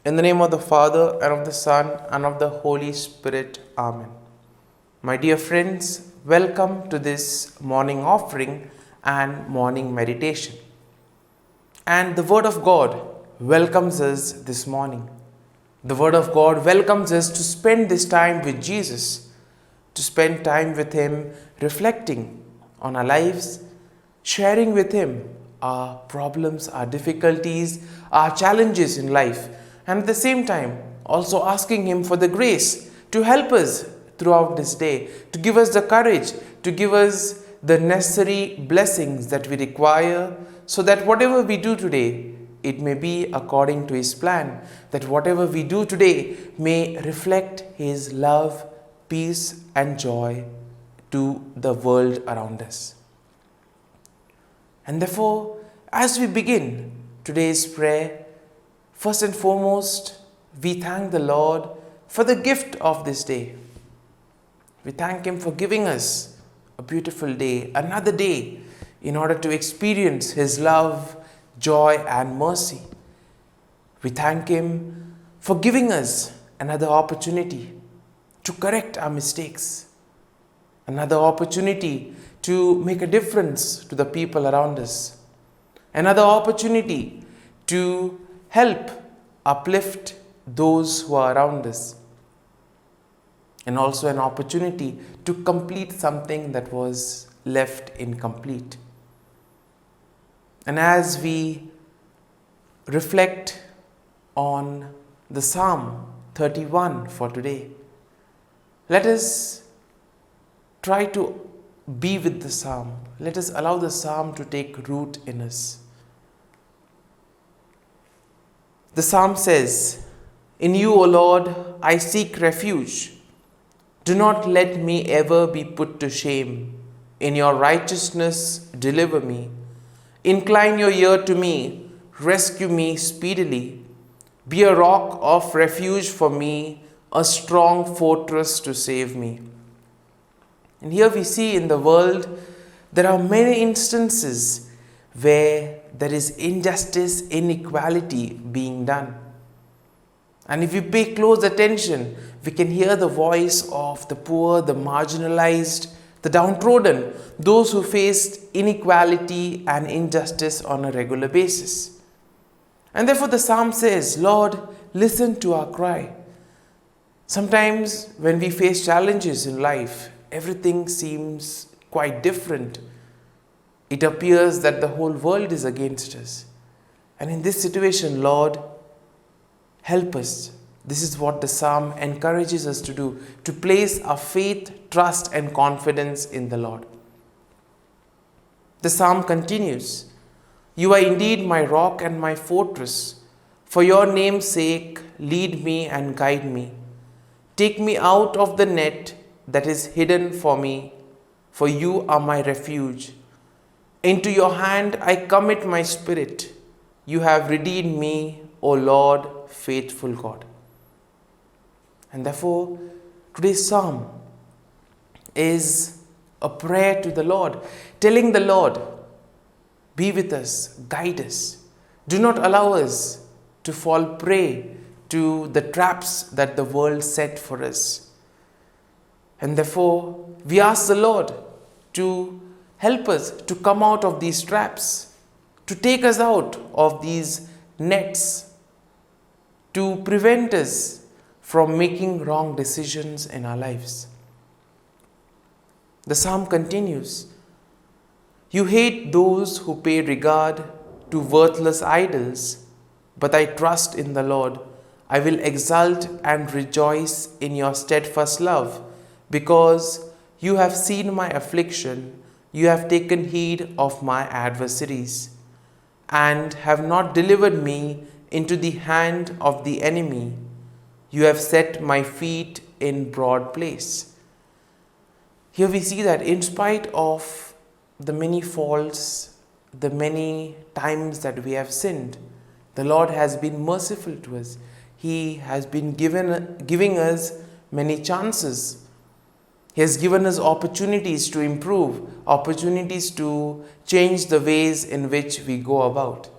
In the name of the Father, and of the Son, and of the Holy Spirit. Amen. My dear friends, welcome to this morning offering and morning meditation. And the Word of God welcomes us this morning. The Word of God welcomes us to spend this time with Jesus, to spend time with Him, reflecting on our lives, sharing with Him our problems, our difficulties, our challenges in life, and at the same time also asking Him for the grace to help us throughout this day, to give us the courage, to give us the necessary blessings that we require, so that whatever we do today, it may be according to His plan, that whatever we do today may reflect His love, peace and joy to the world around us. And therefore, as we begin today's prayer, first and foremost, we thank the Lord for the gift of this day. We thank Him for giving us a beautiful day, another day, in order to experience His love, joy and mercy. We thank Him for giving us another opportunity to correct our mistakes, another opportunity to make a difference to the people around us, another opportunity to help uplift those who are around us, and also an opportunity to complete something that was left incomplete. And as we reflect on the Psalm 31 for today, let us try to be with the Psalm. Let us allow the Psalm to take root in us. The Psalm says, "In you, O Lord, I seek refuge. Do not let me ever be put to shame. In your righteousness, deliver me. Incline your ear to me. Rescue me speedily. Be a rock of refuge for me, a strong fortress to save me." And here we see in the world, there are many instances where there is injustice, inequality being done. And if we pay close attention, we can hear the voice of the poor, the marginalized, the downtrodden, those who faced inequality and injustice on a regular basis. And therefore the Psalm says, "Lord, listen to our cry." Sometimes when we face challenges in life, everything seems quite different. It appears that the whole world is against us. And in this situation, Lord, help us. This is what the Psalm encourages us to do, to place our faith, trust and confidence in the Lord. The Psalm continues, "You are indeed my rock and my fortress. For your name's sake, lead me and guide me. Take me out of the net that is hidden for me, for you are my refuge. Into your hand I commit my spirit. You have redeemed me, O Lord, faithful God." And therefore, today's psalm is a prayer to the Lord, telling the Lord, be with us, guide us. Do not allow us to fall prey to the traps that the world set for us. And therefore, we ask the Lord to help us to come out of these traps, to take us out of these nets, to prevent us from making wrong decisions in our lives. The psalm continues, "You hate those who pay regard to worthless idols, but I trust in the Lord. I will exult and rejoice in your steadfast love, because you have seen my affliction. You have taken heed of my adversaries, and have not delivered me into the hand of the enemy. You have set my feet in broad place." Here we see that in spite of the many faults, the many times that we have sinned, the Lord has been merciful to us. He has been giving us many chances. He has given us opportunities to improve, opportunities to change the ways in which we go about.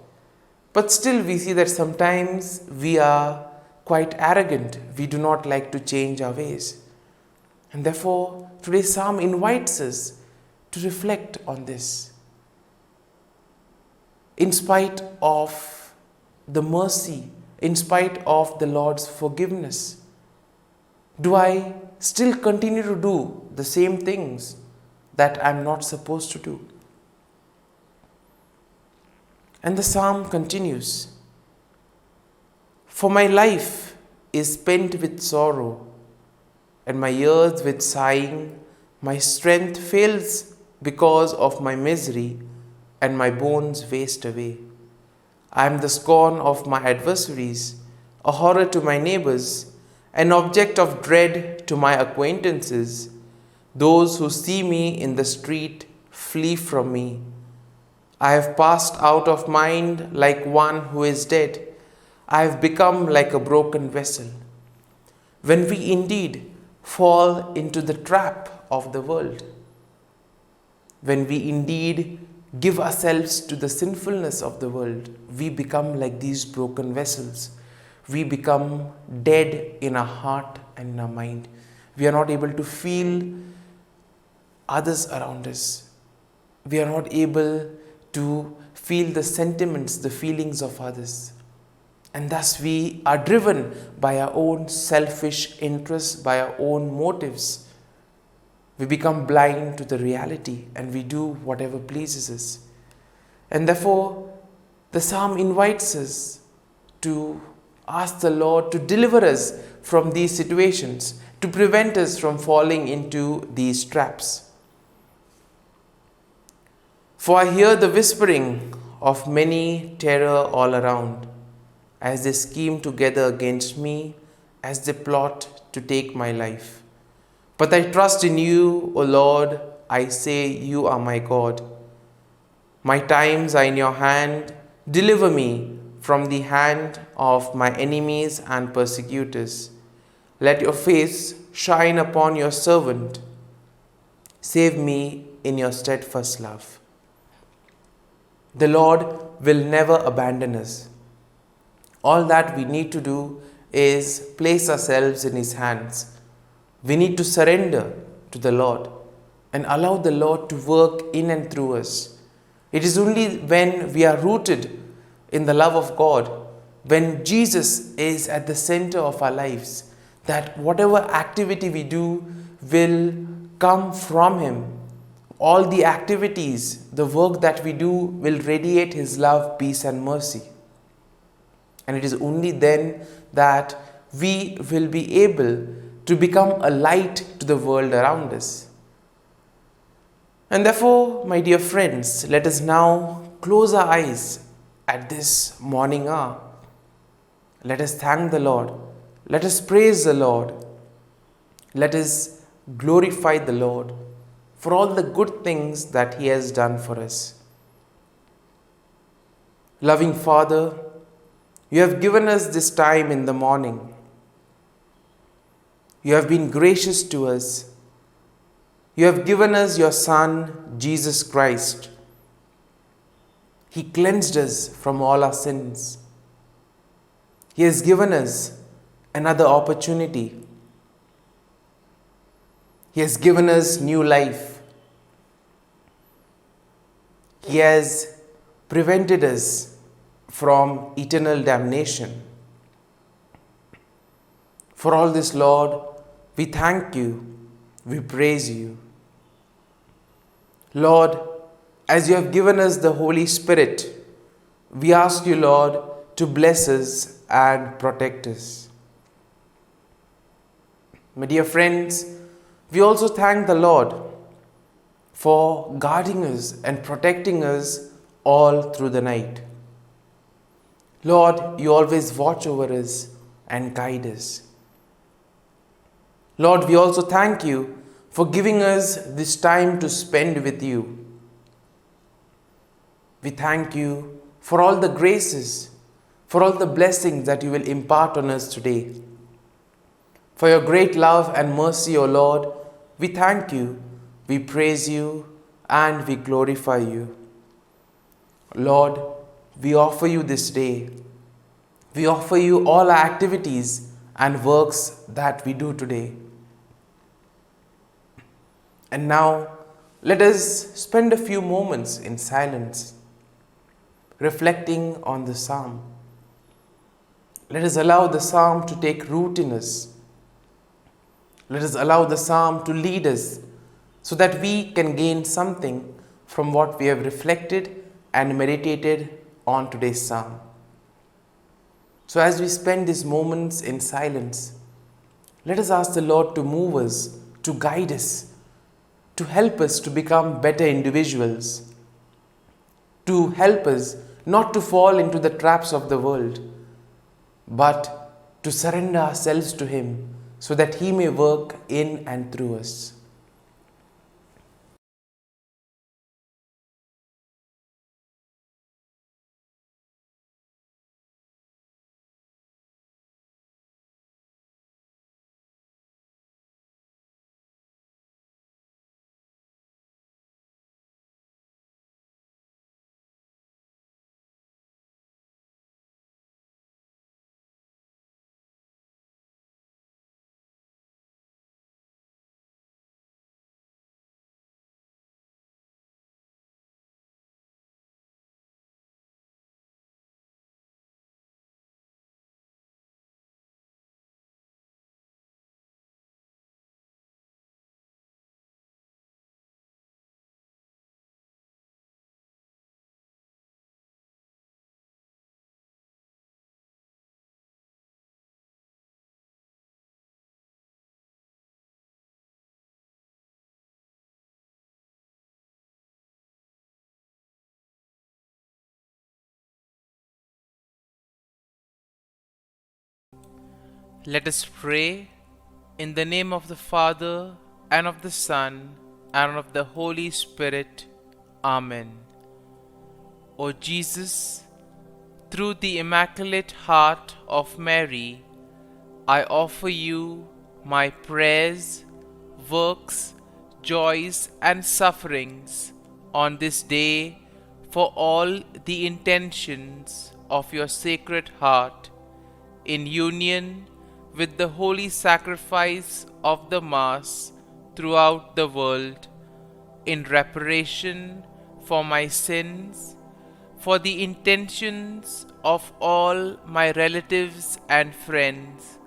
But still we see that sometimes we are quite arrogant. We do not like to change our ways. And therefore, today's psalm invites us to reflect on this. In spite of the mercy, in spite of the Lord's forgiveness, do I still continue to do the same things that I'm not supposed to do? And the psalm continues, "For my life is spent with sorrow, and my years with sighing. My strength fails because of my misery, and my bones waste away. I am the scorn of my adversaries, a horror to my neighbors, an object of dread to my acquaintances. Those who see me in the street flee from me. I have passed out of mind like one who is dead. I have become like a broken vessel." When we indeed fall into the trap of the world, when we indeed give ourselves to the sinfulness of the world, we become like these broken vessels. We become dead in our heart and in our mind. We are not able to feel others around us. We are not able to feel the sentiments, the feelings of others. And thus we are driven by our own selfish interests, by our own motives. We become blind to the reality and we do whatever pleases us. And therefore, the psalm invites us to ask the Lord to deliver us from these situations, to prevent us from falling into these traps. "For I hear the whispering of many terror all around, as they scheme together against me, as they plot to take my life. But I trust in you, O Lord. I say, you are my God. My times are in your hand. Deliver me from the hand of my enemies and persecutors. Let your face shine upon your servant. Save me in your steadfast love." The Lord will never abandon us. All that we need to do is place ourselves in His hands. We need to surrender to the Lord and allow the Lord to work in and through us. It is only when we are rooted in the love of God, when Jesus is at the center of our lives, that whatever activity we do will come from Him. All the activities, the work that we do will radiate His love, peace and mercy. And it is only then that we will be able to become a light to the world around us. And therefore, my dear friends, let us now close our eyes at this morning hour. Let us thank the Lord. Let us praise the Lord. Let us glorify the Lord for all the good things that He has done for us. Loving Father, you have given us this time in the morning. You have been gracious to us. You have given us your Son, Jesus Christ. He cleansed us from all our sins. He has given us another opportunity. He has given us new life. He has prevented us from eternal damnation. For all this, Lord, we thank you. We praise you. Lord, as you have given us the Holy Spirit, we ask you, Lord, to bless us and protect us. My dear friends, we also thank the Lord for guarding us and protecting us all through the night. Lord, you always watch over us and guide us. Lord, we also thank you for giving us this time to spend with you. We thank you for all the graces, for all the blessings that you will impart on us today. For your great love and mercy, O Lord, we thank you, we praise you, and we glorify you. Lord, we offer you this day. We offer you all our activities and works that we do today. And now, let us spend a few moments in silence, reflecting on the psalm. Let us allow the psalm to take root in us. Let us allow the psalm to lead us so that we can gain something from what we have reflected and meditated on today's psalm. So, as we spend these moments in silence, let us ask the Lord to move us, to guide us, to help us to become better individuals, to help us not to fall into the traps of the world, but to surrender ourselves to Him so that He may work in and through us. Let us pray in the name of the Father, and of the Son, and of the Holy Spirit. Amen. O Jesus, through the Immaculate Heart of Mary, I offer you my prayers, works, joys, and sufferings on this day for all the intentions of your Sacred Heart, in union with the holy sacrifice of the Mass throughout the world, in reparation for my sins, for the intentions of all my relatives and friends,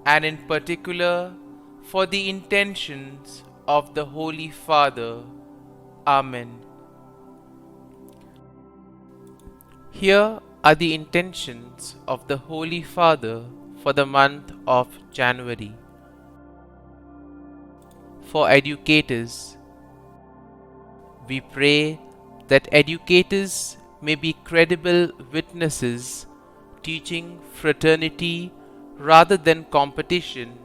and in particular for the intentions of the Holy Father. Amen. Here are the intentions of the Holy Father for the month of January. For educators, we pray that educators may be credible witnesses, teaching fraternity rather than competition,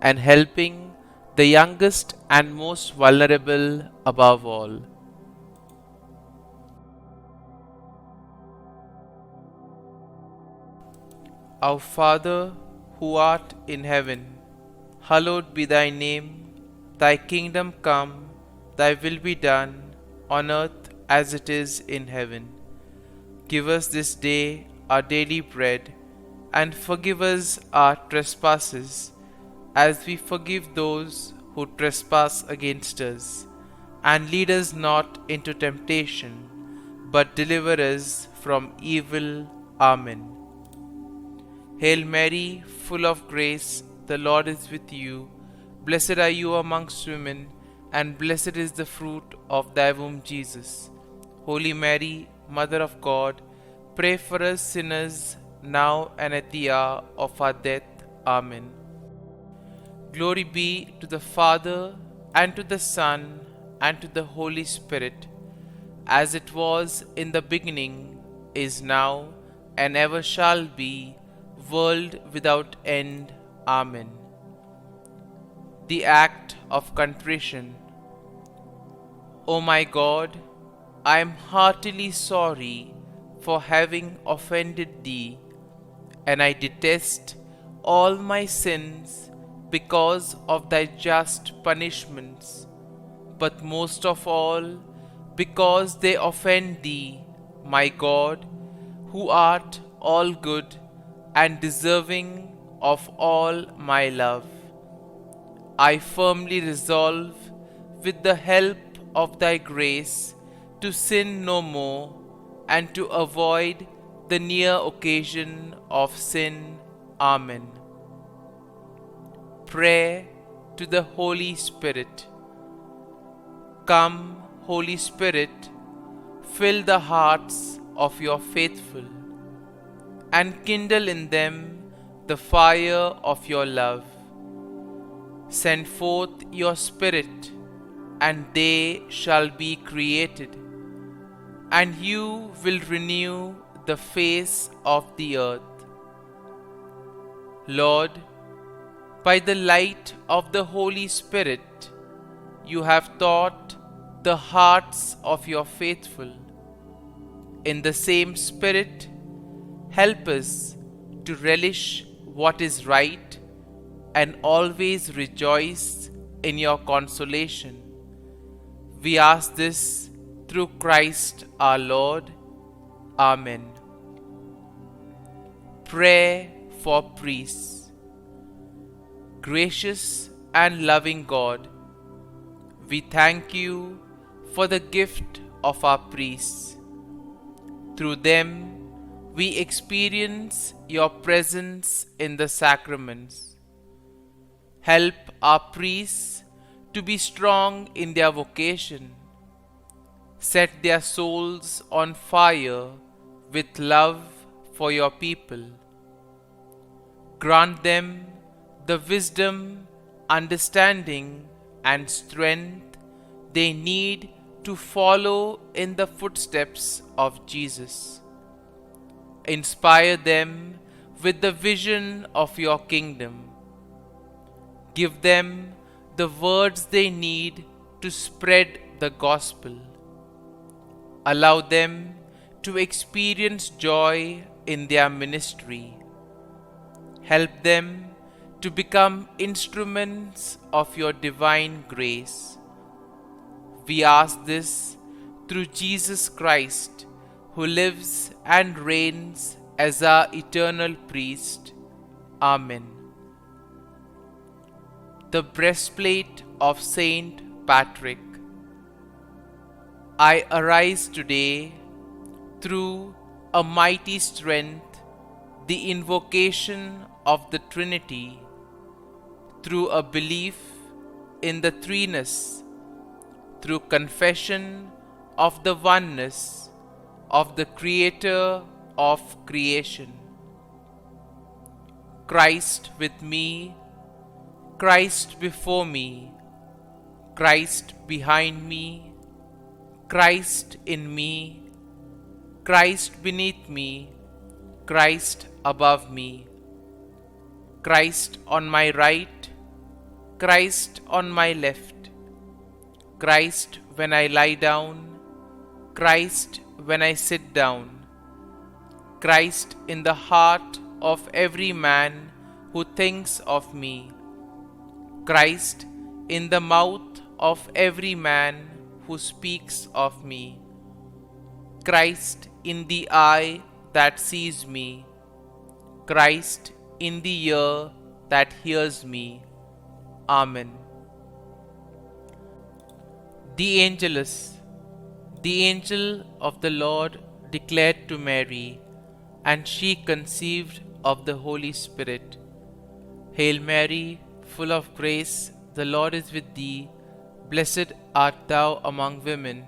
and helping the youngest and most vulnerable above all. Our Father, who art in heaven, hallowed be thy name. Thy kingdom come, thy will be done, on earth as it is in heaven. Give us this day our daily bread, and forgive us our trespasses, as we forgive those who trespass against us. And lead us not into temptation, but deliver us from evil. Amen. Hail Mary, full of grace, the Lord is with you. Blessed are you amongst women, and blessed is the fruit of thy womb, Jesus. Holy Mary, Mother of God, pray for us sinners, now and at the hour of our death. Amen. Glory be to the Father, and to the Son, and to the Holy Spirit, as it was in the beginning, is now, and ever shall be, world without end. Amen. The act of contrition. O my God, I am heartily sorry for having offended thee, and I detest all my sins because of thy just punishments, but most of all because they offend thee, my God, who art all good, and deserving of all my love. I firmly resolve, with the help of thy grace, to sin no more and to avoid the near occasion of sin. Amen. Prayer to the Holy Spirit. Come, Holy Spirit, fill the hearts of your faithful and kindle in them the fire of your love. Send forth your Spirit, and they shall be created, and you will renew the face of the earth. Lord, by the light of the Holy Spirit, you have taught the hearts of your faithful. In the same Spirit, help us to relish what is right and always rejoice in your consolation. We ask this through Christ our Lord. Amen. Prayer for priests. Gracious and loving God, we thank you for the gift of our priests. Through them, we experience your presence in the sacraments. Help our priests to be strong in their vocation. Set their souls on fire with love for your people. Grant them the wisdom, understanding, and strength they need to follow in the footsteps of Jesus. Inspire them with the vision of your kingdom. Give them the words they need to spread the gospel. Allow them to experience joy in their ministry. Help them to become instruments of your divine grace. We ask this through Jesus Christ, who lives and reigns as our eternal priest. Amen. The breastplate of Saint Patrick. I arise today through a mighty strength, the invocation of the Trinity, through a belief in the threeness, through confession of the oneness of the Creator of creation. Christ with me, Christ before me, Christ behind me, Christ in me, Christ beneath me, Christ above me, Christ on my right, Christ on my left, Christ when I lie down, Christ when I sit down, Christ in the heart of every man who thinks of me, Christ in the mouth of every man who speaks of me, Christ in the eye that sees me, Christ in the ear that hears me. Amen. The Angelus. The angel of the Lord declared to Mary, and she conceived of the Holy Spirit. Hail Mary, full of grace, the Lord is with thee. Blessed art thou among women,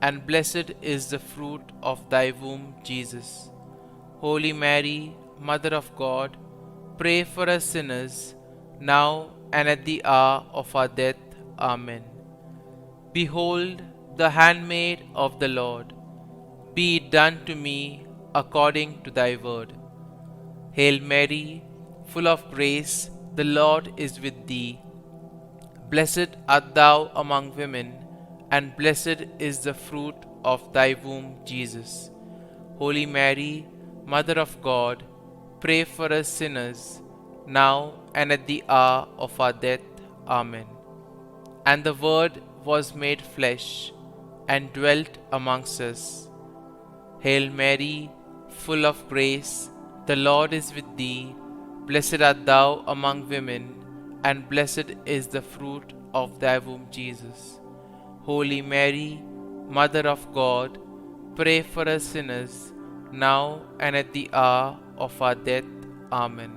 and blessed is the fruit of thy womb, Jesus. Holy Mary, Mother of God, pray for us sinners, now and at the hour of our death. Amen. Behold, the handmaid of the Lord. Be it done to me according to thy word. Hail Mary, full of grace, the Lord is with thee. Blessed art thou among women, and blessed is the fruit of thy womb, Jesus. Holy Mary, Mother of God, pray for us sinners, now and at the hour of our death. Amen. And the Word was made flesh, and dwelt amongst us. Hail Mary, full of grace, The Lord is with thee. Blessed art thou among women, and blessed is the fruit of thy womb, Jesus. Holy Mary, Mother of God, pray for us sinners, now and at the hour of our death. Amen.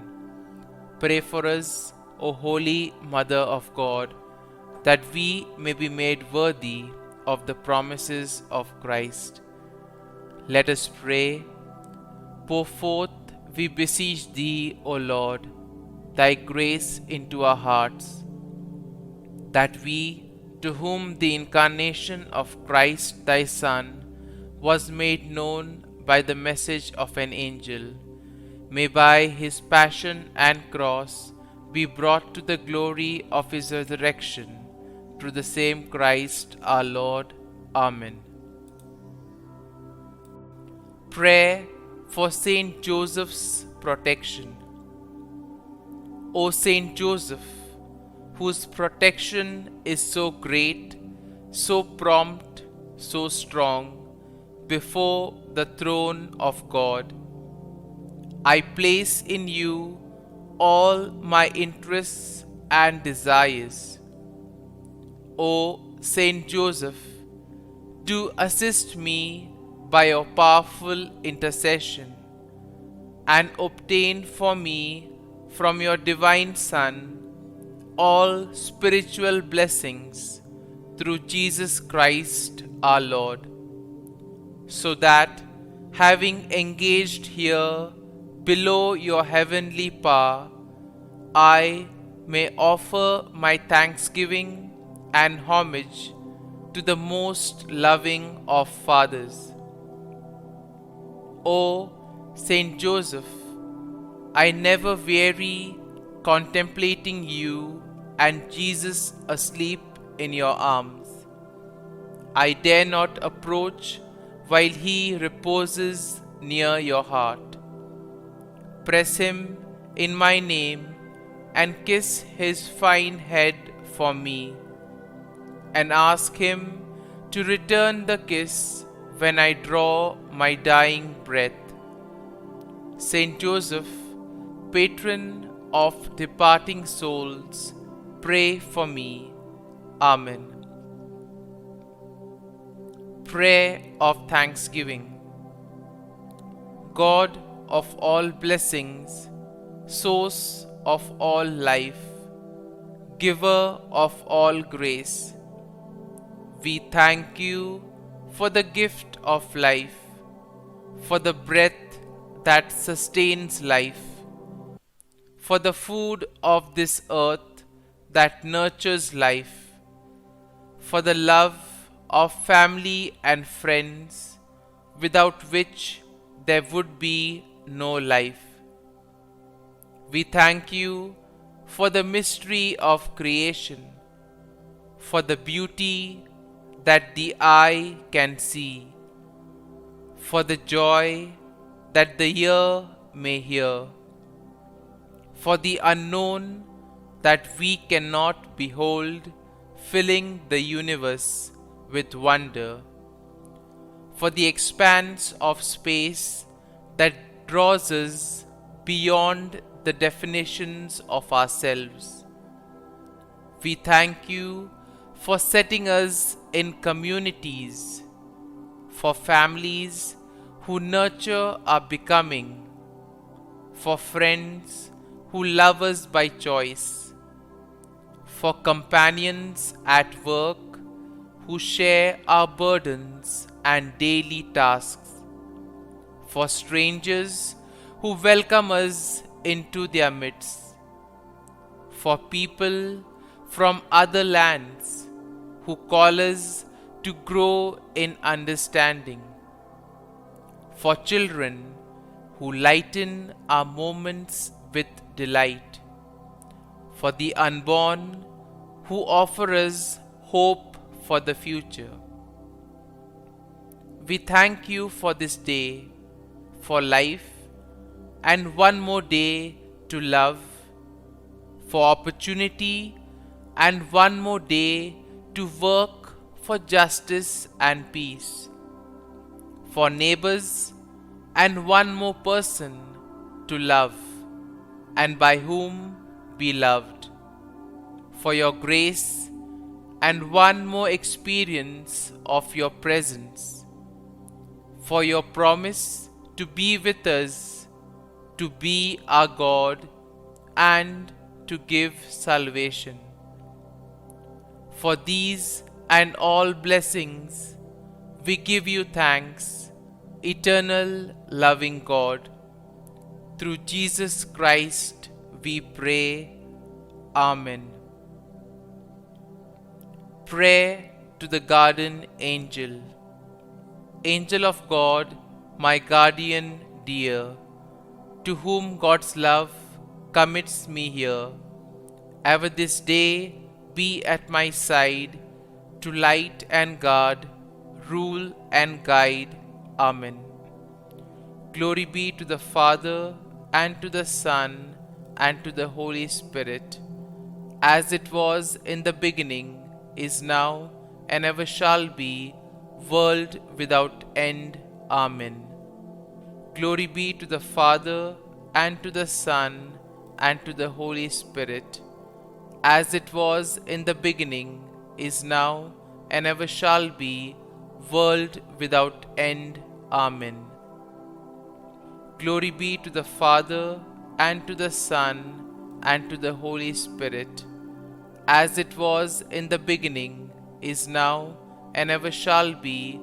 Pray for us, O Holy Mother of God, that we may be made worthy of the promises of Christ. Let us pray. Pour forth, we beseech thee, O Lord, thy grace into our hearts, that we, to whom the incarnation of Christ thy Son was made known by the message of an angel, may by his passion and cross be brought to the glory of his resurrection, through the same Christ our Lord. Amen. Prayer for Saint Joseph's protection. O Saint Joseph, whose protection is so great, so prompt, so strong, before the throne of God, I place in you all my interests and desires. O Saint Joseph, do assist me by your powerful intercession, and obtain for me from your divine Son all spiritual blessings through Jesus Christ our Lord, so that, having engaged here below your heavenly power, I may offer my thanksgiving and homage to the most loving of fathers. O Saint Joseph, I never weary contemplating you and Jesus asleep in your arms. I dare not approach while he reposes near your heart. Press him in my name and kiss his fine head for me, and ask him to return the kiss when I draw my dying breath. Saint Joseph, patron of departing souls, pray for me. Amen. Prayer of Thanksgiving. God of all blessings, source of all life, giver of all grace, we thank you for the gift of life, for the breath that sustains life, for the food of this earth that nurtures life, for the love of family and friends, without which there would be no life. We thank you for the mystery of creation, for the beauty that the eye can see, for the joy that the ear may hear, for the unknown that we cannot behold, filling the universe with wonder, for the expanse of space that draws us beyond the definitions of ourselves. We thank you for setting us in communities, for families who nurture our becoming, for friends who love us by choice, for companions at work who share our burdens and daily tasks, for strangers who welcome us into their midst, for people from other lands who call us to grow in understanding, for children who lighten our moments with delight, for the unborn who offer us hope for the future. We thank you for this day, for life, and one more day to love, for opportunity, and one more day to work for justice and peace, for neighbors, and one more person to love, and by whom be loved. For your grace and one more experience of your presence, for your promise to be with us, to be our God, and to give salvation. For these and all blessings, we give you thanks, eternal loving God. Through Jesus Christ we pray. Amen. Prayer to the Guardian Angel. Angel of God, my guardian dear, to whom God's love commits me here, ever this day be at my side, to light and guard, rule and guide. Amen. Glory be to the Father, and to the Son, and to the Holy Spirit, as it was in the beginning, is now, and ever shall be, world without end. Amen. Glory be to the Father, and to the Son, and to the Holy Spirit, as it was in the beginning, is now, and ever shall be, world without end. Amen. Glory be to the Father, and to the Son, and to the Holy Spirit, as it was in the beginning, is now, and ever shall be,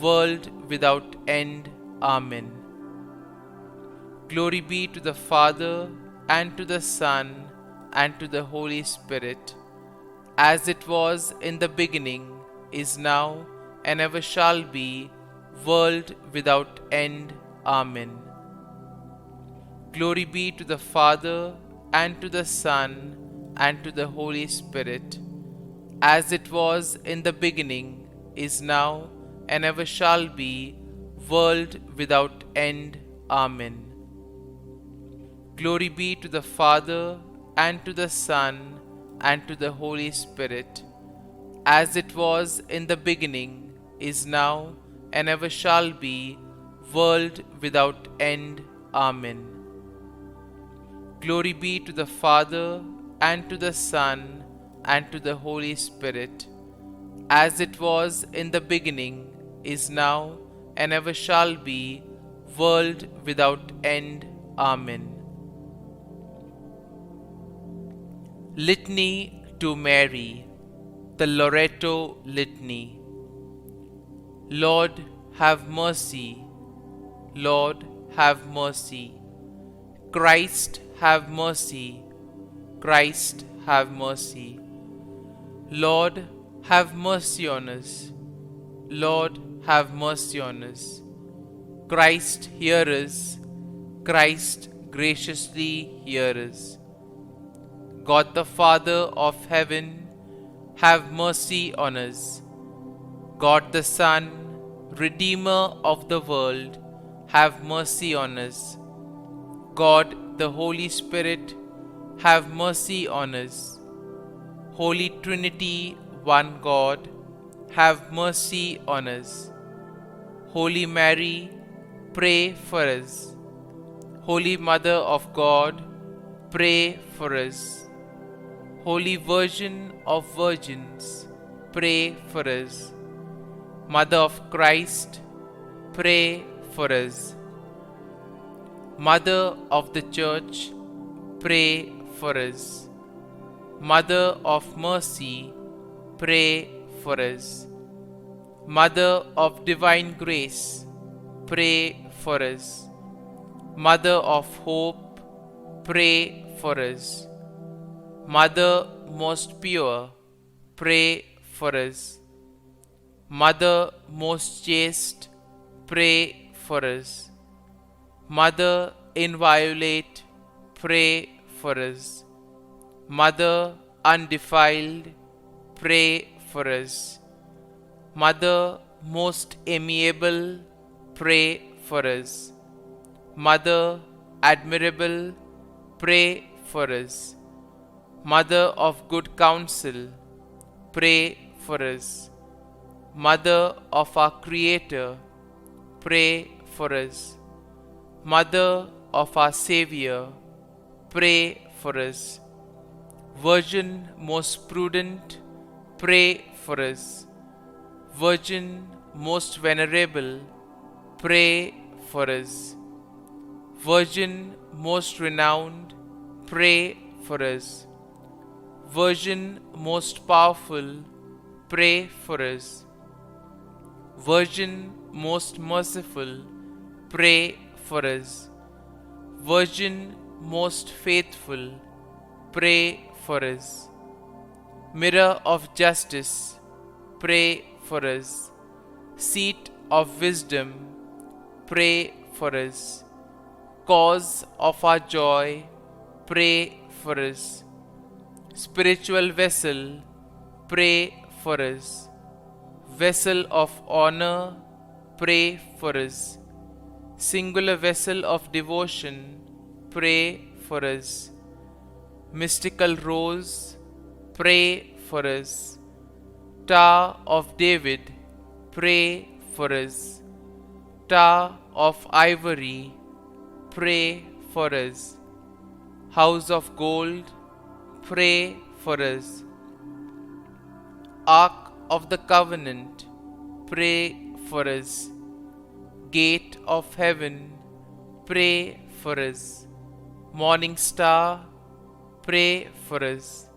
world without end. Amen. Glory be to the Father, and to the Son, and to the Holy Spirit, as it was in the beginning, is now, and ever shall be, world without end. Amen. Glory be to the Father, and to the Son, and to the Holy Spirit, as it was in the beginning, is now, and ever shall be, world without end. Amen. Glory be to the Father, and to the Son, and to the Holy Spirit, as it was in the beginning, is now, and ever shall be, world without end. Amen. Glory be to the Father, and to the Son, and to the Holy Spirit, as it was in the beginning, is now, and ever shall be, world without end. Amen. Litany to Mary, the Loreto Litany. Lord, have mercy. Lord, have mercy. Christ, have mercy. Christ, have mercy. Lord, have mercy on us. Lord, have mercy on us. Christ, hear us. Christ, graciously hear us. God the Father of heaven, have mercy on us. God the Son, Redeemer of the world, have mercy on us. God the Holy Spirit, have mercy on us. Holy Trinity, one God, have mercy on us. Holy Mary, pray for us. Holy Mother of God, pray for us. Holy Virgin of Virgins, pray for us. Mother of Christ, pray for us. Mother of the Church, pray for us. Mother of Mercy, pray for us. Mother of Divine Grace, pray for us. Mother of Hope, pray for us. Mother most pure, pray for us. Mother most chaste, pray for us. Mother inviolate, pray for us. Mother undefiled, pray for us. Mother most amiable, pray for us. Mother admirable, pray for us. Mother of good counsel, pray for us. Mother of our Creator, pray for us. Mother of our Xavier, pray for us. Virgin most prudent, pray for us. Virgin most venerable, pray for us. Virgin most renowned, pray for us. Virgin most powerful, pray for us. Virgin most merciful, pray for us. Virgin most faithful, pray for us. Mirror of justice, pray for us. Seat of wisdom, pray for us. Cause of our joy, pray for us. Spiritual vessel, pray for us. Vessel of honor, pray for us. Singular vessel of devotion, pray for us. Mystical rose, pray for us. Tower of David, pray for us. Tower of ivory, pray for us. House of gold, pray for us. Ark of the covenant, pray for us. Gate of heaven, pray for us. Morning star, pray for us.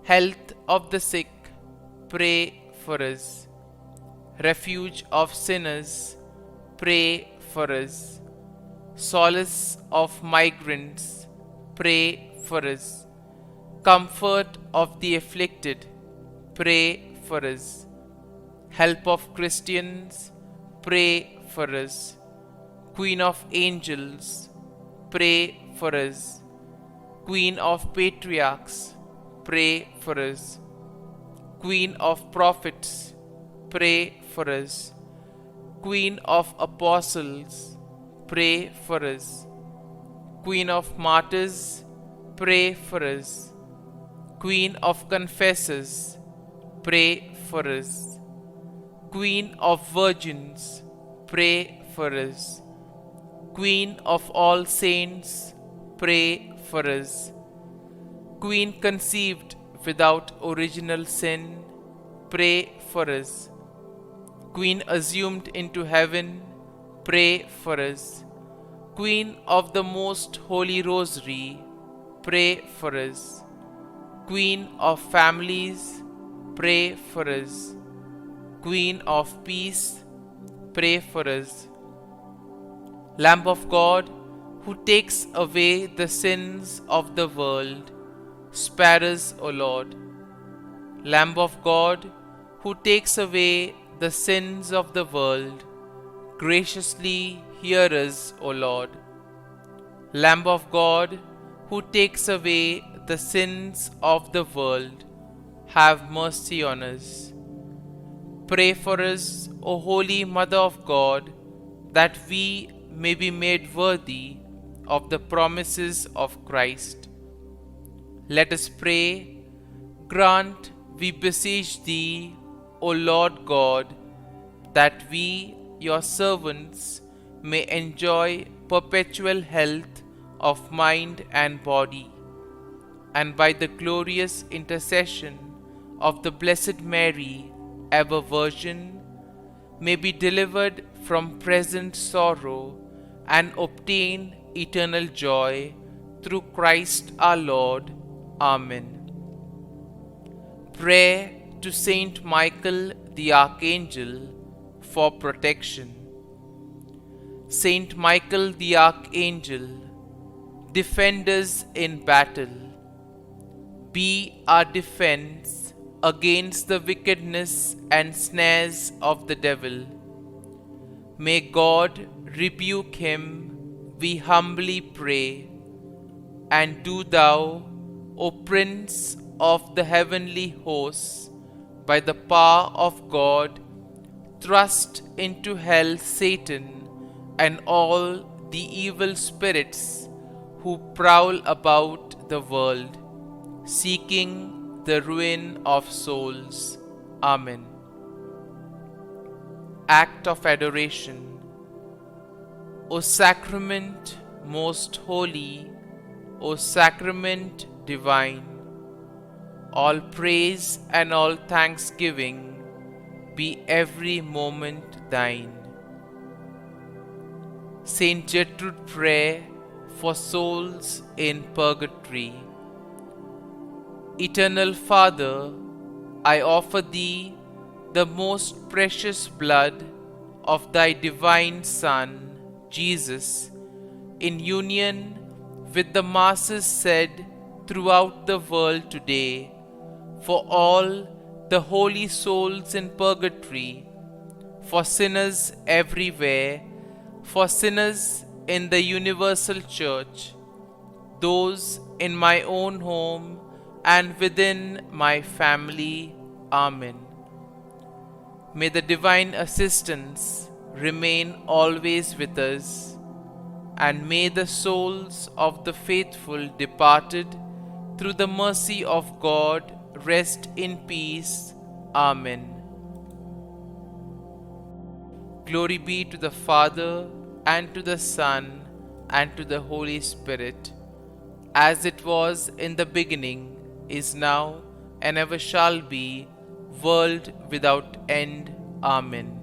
Health of the sick, pray for us. Refuge of sinners, pray for us. Solace of migrants, pray for us. Comfort of the afflicted, pray for us. Help of Christians, pray for us. Queen of angels, pray for us. Queen of patriarchs, pray for us. Queen of prophets, pray for us. Queen of apostles, pray for us. Queen of martyrs, pray for us. Queen of confessors, pray for us. Queen of virgins, pray for us. Queen of all saints, pray for us. Queen conceived without original sin, pray for us. Queen assumed into heaven, pray for us. Queen of the most holy rosary, pray for us. Queen of families, pray for us. Queen of peace, pray for us. Lamb of God, who takes away the sins of the world, spare us, O Lord. Lamb of God, who takes away the sins of the world, graciously hear us, O Lord. Lamb of God, who takes away the sins of the world, have mercy on us. Pray for us, O Holy Mother of God, that we may be made worthy of the promises of Christ. Let us pray. Grant, we beseech Thee, O Lord God, that we, Your servants, may enjoy perpetual health of mind and body, and by the glorious intercession of the Blessed Mary, ever Virgin, may be delivered from present sorrow and obtain eternal joy through Christ our Lord. Amen. Prayer to Saint Michael the Archangel for protection. Saint Michael the Archangel, defend us in battle. Be our defense against the wickedness and snares of the devil. May God rebuke him, we humbly pray. And do Thou, O Prince of the heavenly hosts, by the power of God, thrust into hell Satan and all the evil spirits who prowl about the world, seeking the ruin of souls. Amen. Act of Adoration. O sacrament most holy, O sacrament divine, all praise and all thanksgiving be every moment thine. Saint Gertrude, prayer for souls in purgatory. Eternal Father, I offer Thee the most precious blood of Thy divine Son, Jesus, in union with the masses said throughout the world today, for all the holy souls in purgatory, for sinners everywhere, for sinners in the universal church, those in my own home and within my family. Amen. May the divine assistance remain always with us, and may the souls of the faithful departed through the mercy of God rest in peace. Amen. Glory be to the Father, and to the Son, and to the Holy Spirit, as it was in the beginning, is now, and ever shall be, world without end. Amen.